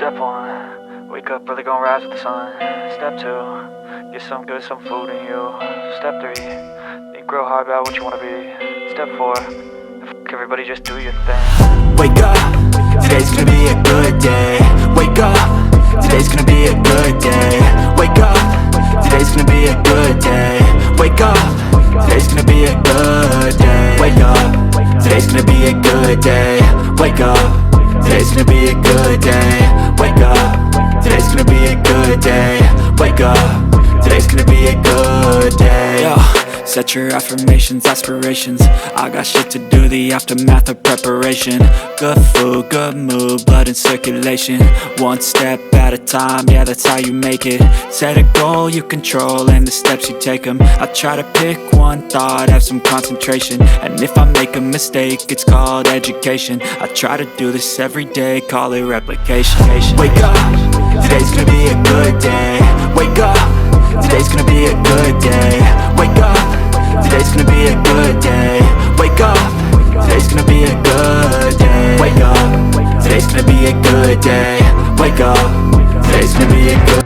Step 1, wake up early, gonna rise with the sun. Step 2, get some good, some food in you. Step 3, think real hard about what you wanna be. Step 4, fuck everybody, just do your thing. Wake up, today's gonna be a good day. Wake up, today's gonna be a good day. Wake up, today's gonna be a good day. Wake up, today's gonna be a good day. Wake up, today's gonna be a good day. Wake up, today's gonna be a good day. Wake up, today's gonna be a good day. Wake up, today's gonna be a good day. Yo, set your affirmations, aspirations. I got shit to do, the aftermath of preparation. Good food, good mood, blood in circulation. One step at a time, yeah, that's how you make it. Set a goal you control and the steps you take them. I try to pick one thought, have some concentration. And if I make a mistake, it's called education. I try to do this every day, call it replication. Wake up, today's gonna be a good day. Wake up, today's gonna be a good day. Wake up, today's gonna be a good day. Wake up, today's gonna be a good day. Wake up, today's gonna be a good day. Wake up, today's gonna be a good day.